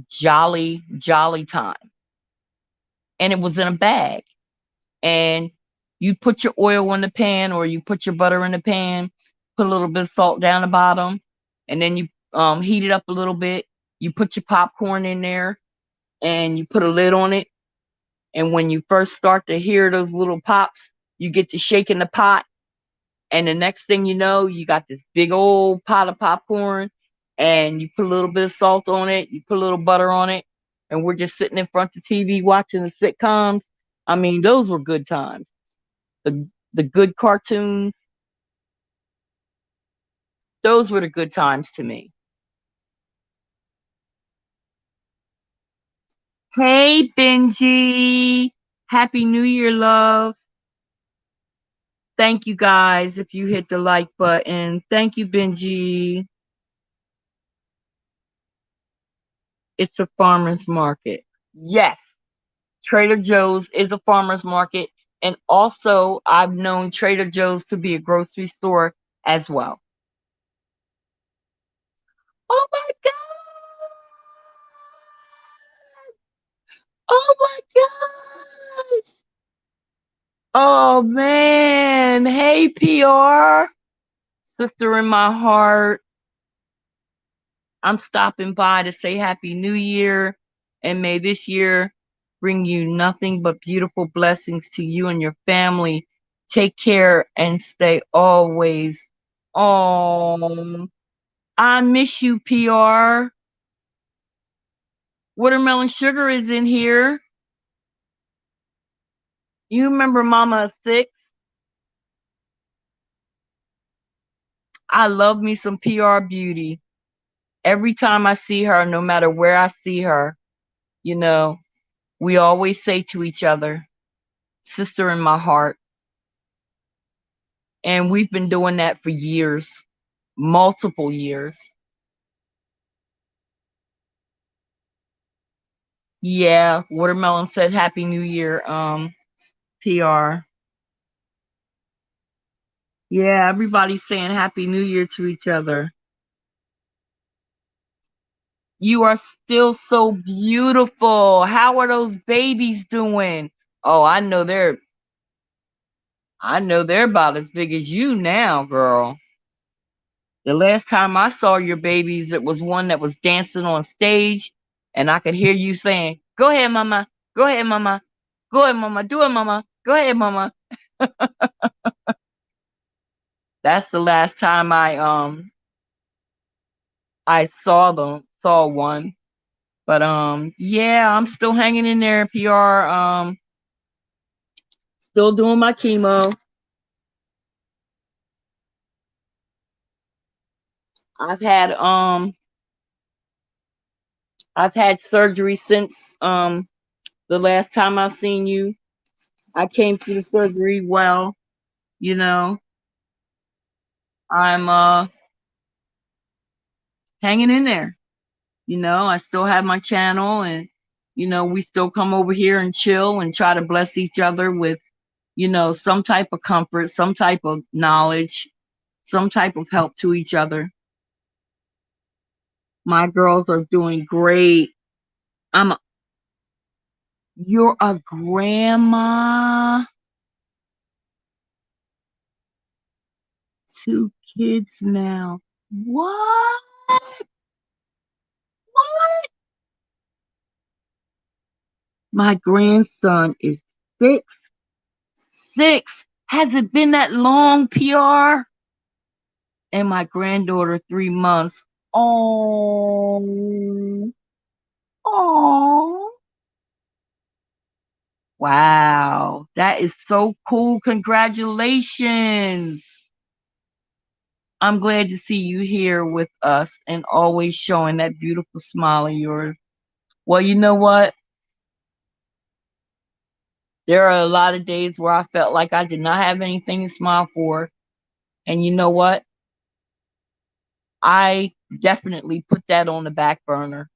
Jolly Time, and it was in a bag. And you put your oil in the pan, or you put your butter in the pan, put a little bit of salt down the bottom, and then you heat it up a little bit. You put your popcorn in there, and you put a lid on it. And when you first start to hear those little pops, you get to shaking the pot. And the next thing you know, you got this big old pot of popcorn, and you put a little bit of salt on it, you put a little butter on it, and we're just sitting in front of the TV watching the sitcoms. I mean, those were good times. The good cartoons, those were the good times to me. Hey, Benji. Happy New Year, love. Thank you guys if you hit the like button. Thank you, Benji. It's a farmer's market. Yes, Trader Joe's is a farmer's market. And also, I've known Trader Joe's to be a grocery store as well. Oh my God. Oh my gosh. Oh man. Hey, PR. Sister in my heart. I'm stopping by to say Happy New Year, and may this year bring you nothing but beautiful blessings to you and your family. Take care and stay always. Oh, I miss you, PR. Watermelon Sugar is in here. You remember Mama 6? I love me some PR Beauty. Every time I see her, no matter where I see her, You know, we always say to each other, sister in my heart. And we've been doing that for years, multiple years. Yeah, Watermelon said Happy New Year, PR. Yeah, everybody's saying Happy New Year to each other. You are still so beautiful. How are those babies doing? Oh, I know they're about as big as you now, girl. The last time I saw your babies, it was one that was dancing on stage, and I could hear you saying, "Go ahead, mama. Go ahead, mama. Go ahead, mama. Do it, mama. Go ahead, mama." That's the last time I saw one. But yeah, I'm still hanging in there, PR. Still doing my chemo. I've had um I've had surgery since the last time I've seen you. I came through the surgery well, you know. I'm hanging in there. You know, I still have my channel, and we still come over here and chill and try to bless each other with, some type of comfort, some type of knowledge, some type of help to each other. My girls are doing great. I'm You're a grandma. 2 kids now. What? What? My grandson is 6. 6. Has it been that long, PR? And my granddaughter 3 months. Oh. Oh. Wow. That is so cool. Congratulations. I'm glad to see you here with us and always showing that beautiful smile of yours. Well, you know what? There are a lot of days where I felt like I did not have anything to smile for. And you know what? I definitely put that on the back burner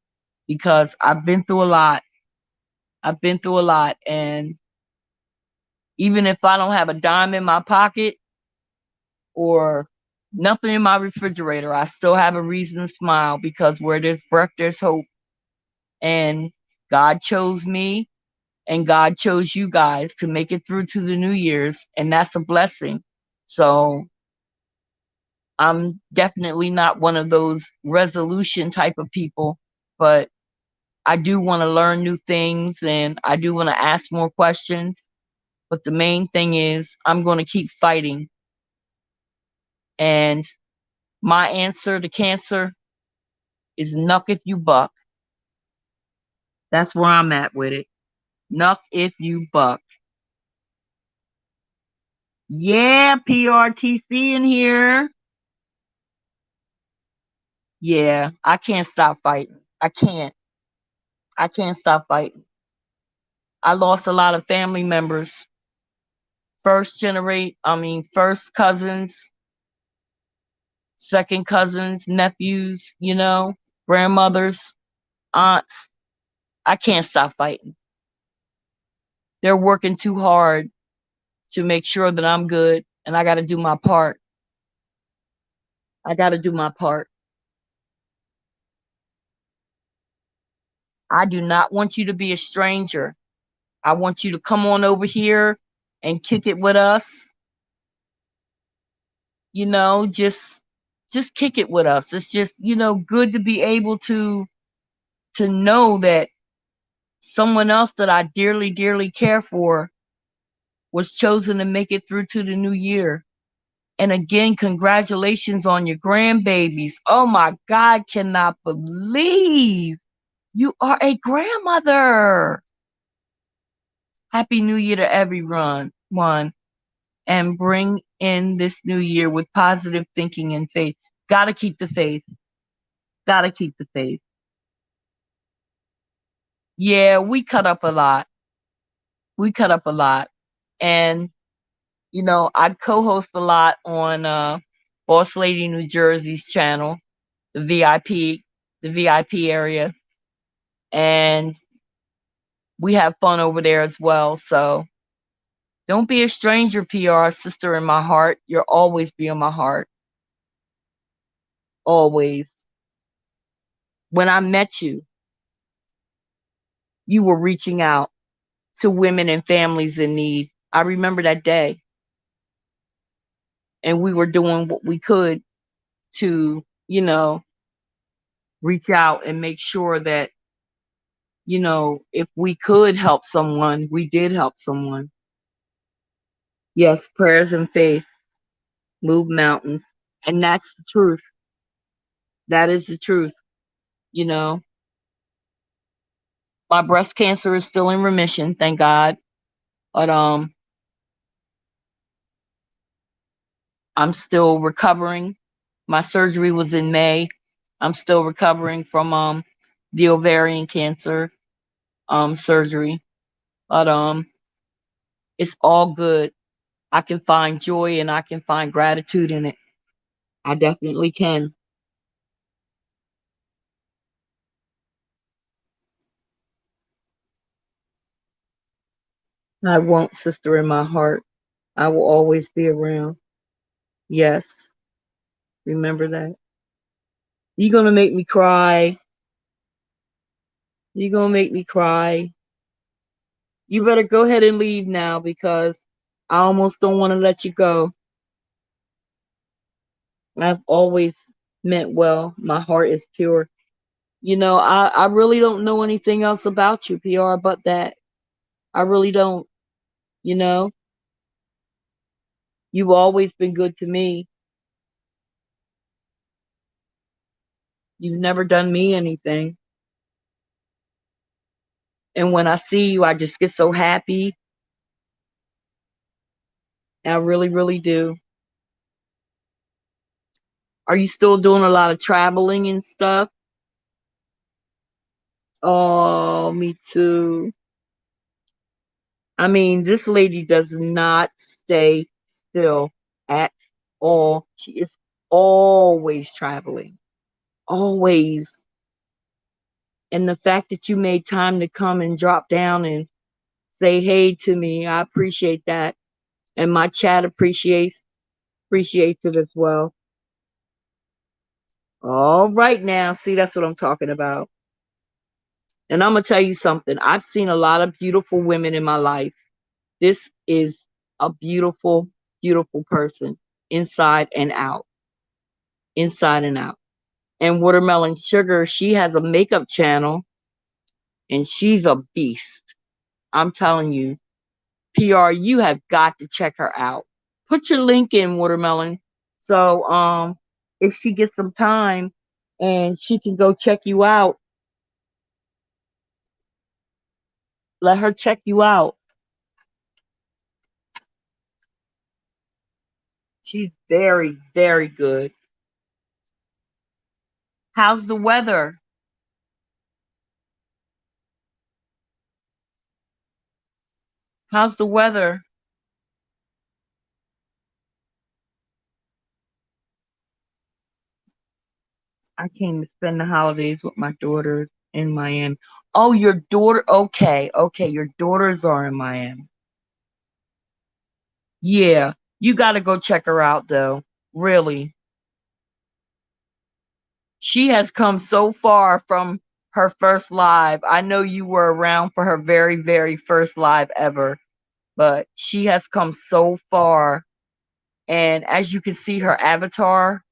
because I've been through a lot. I've been through a lot. And even if I don't have a dime in my pocket or nothing in my refrigerator, I still have a reason to smile because where there's breath, there's hope. And God chose me and God chose you guys to make it through to the New Year's. And that's a blessing. So I'm definitely not one of those resolution type of people, but I do want to learn new things and I do want to ask more questions. But the main thing is I'm going to keep fighting. And my answer to cancer is knuck if you buck. That's where I'm at with it. Knuck if you buck. Yeah, PRTC in here. Yeah, I can't stop fighting. I can't. I can't stop fighting. I lost a lot of family members. First cousins, second cousins, nephews, grandmothers, aunts. I can't stop fighting. They're working too hard to make sure that I'm good, and I got to do my part. I got to do my part. I do not want you to be a stranger. I want you to come on over here and kick it with us. Just kick it with us. It's just, good to be able to know that someone else that I dearly, dearly care for was chosen to make it through to the new year. And again, congratulations on your grandbabies. Oh my God, cannot believe you are a grandmother. Happy New Year to everyone. And bring in this new year with positive thinking and faith. Gotta keep the faith. Gotta keep the faith. Yeah, we cut up a lot. We cut up a lot. And, I co-host a lot on Boss Lady New Jersey's channel, the VIP, the VIP area. And we have fun over there as well. So don't be a stranger, PR, sister in my heart. You'll always be in my heart. Always. When I met you, you were reaching out to women and families in need. I remember that day. And we were doing what we could to, reach out and make sure that, if we could help someone, we did help someone. Yes, prayers and faith move mountains. And that's the truth. That is the truth. You know, my breast cancer is still in remission, thank God. But I'm still recovering. My surgery was in May. I'm still recovering from the ovarian cancer surgery. But it's all good. I can find joy and I can find gratitude in it. I definitely can. I won't, sister in my heart. I will always be around. Yes, remember that. You're gonna make me cry. You're gonna make me cry. You better go ahead and leave now because I almost don't want to let you go. I've always meant well. My heart is pure. I really don't know anything else about you, PR, but that. I really don't. You know, you've always been good to me. You've never done me anything. And when I see you, I just get so happy. I really, really do. Are you still doing a lot of traveling and stuff? Oh, me too. I mean, this lady does not stay still at all. She is always traveling, always. And the fact that you made time to come and drop down and say hey to me, I appreciate that. And my chat appreciates it as well. All right now, see, that's what I'm talking about. And I'm gonna tell you something. I've seen a lot of beautiful women in my life. This is a beautiful, beautiful person, inside and out. Inside and out. And Watermelon Sugar, she has a makeup channel and she's a beast. I'm telling you, PR, you have got to check her out. Put your link in, Watermelon. So if she gets some time and she can go check you out, let her check you out. She's very, very good. How's the weather? How's the weather? I came to spend the holidays with my daughters in Miami. Oh, your daughter. Okay, okay. Your daughters are in Miami. Yeah, you got to go check her out, though. Really. She has come so far from her first live. I know you were around for her very, very first live ever, but she has come so far. And as you can see, her avatar,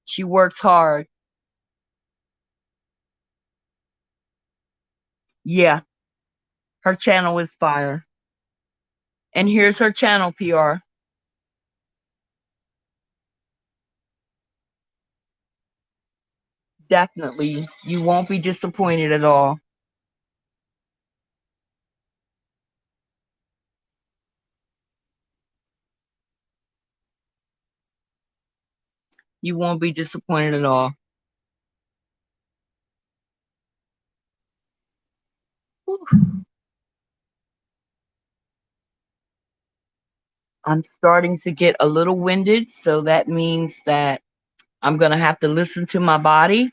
she works hard. Yeah, her channel is fire. And here's her channel, PR. Definitely. You won't be disappointed at all. You won't be disappointed at all. I'm starting to get a little winded, so that means that I'm going to have to listen to my body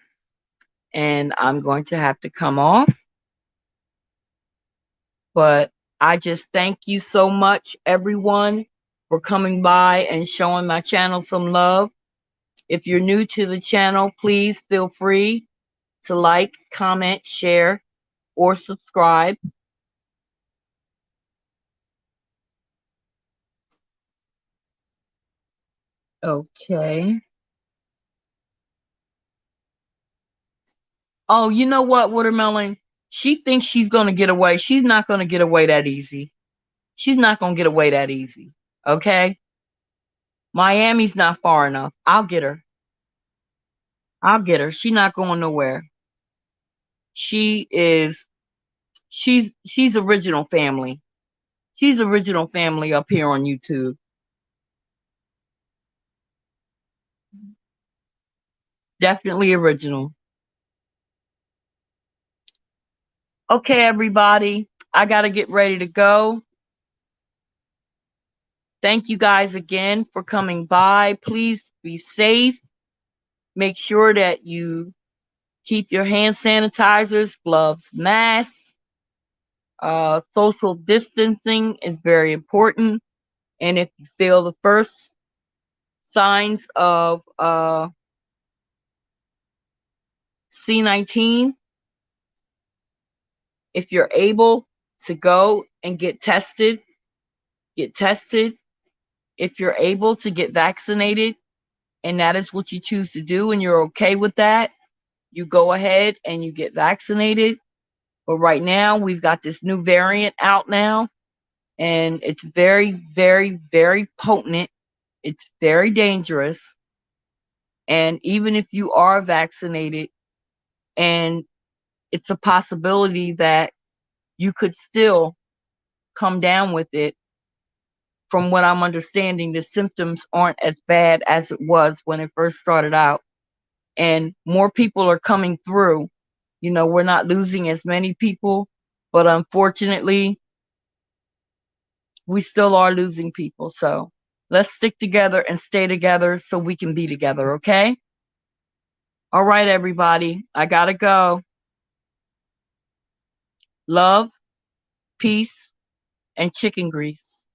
and I'm going to have to come off. But I just thank you so much, everyone, for coming by and showing my channel some love. If you're new to the channel, please feel free to like, comment, share, or subscribe. Okay. Oh, you know what, Watermelon? She thinks she's going to get away. She's not going to get away that easy. She's not going to get away that easy. Okay? Miami's not far enough. I'll get her. I'll get her. She's not going nowhere. She is she's original family. She's original family up here on YouTube. Definitely original. Okay, everybody. I got to get ready to go. Thank you guys again for coming by. Please be safe. Make sure that you keep your hand sanitizers, gloves, masks. Social distancing is very important. And if you feel the first signs of C19, if you're able to go and get tested, get tested. If you're able to get vaccinated, and that is what you choose to do, and you're okay with that, you go ahead and you get vaccinated. But right now, we've got this new variant out now, and it's very, very, very potent. It's very dangerous. And even if you are vaccinated, and it's a possibility that you could still come down with it, from what I'm understanding, the symptoms aren't as bad as it was when it first started out. And more people are coming through. You know, we're not losing as many people, but unfortunately, we still are losing people. So let's stick together and stay together so we can be together, okay? All right, everybody. I gotta go. Love, peace, and chicken grease.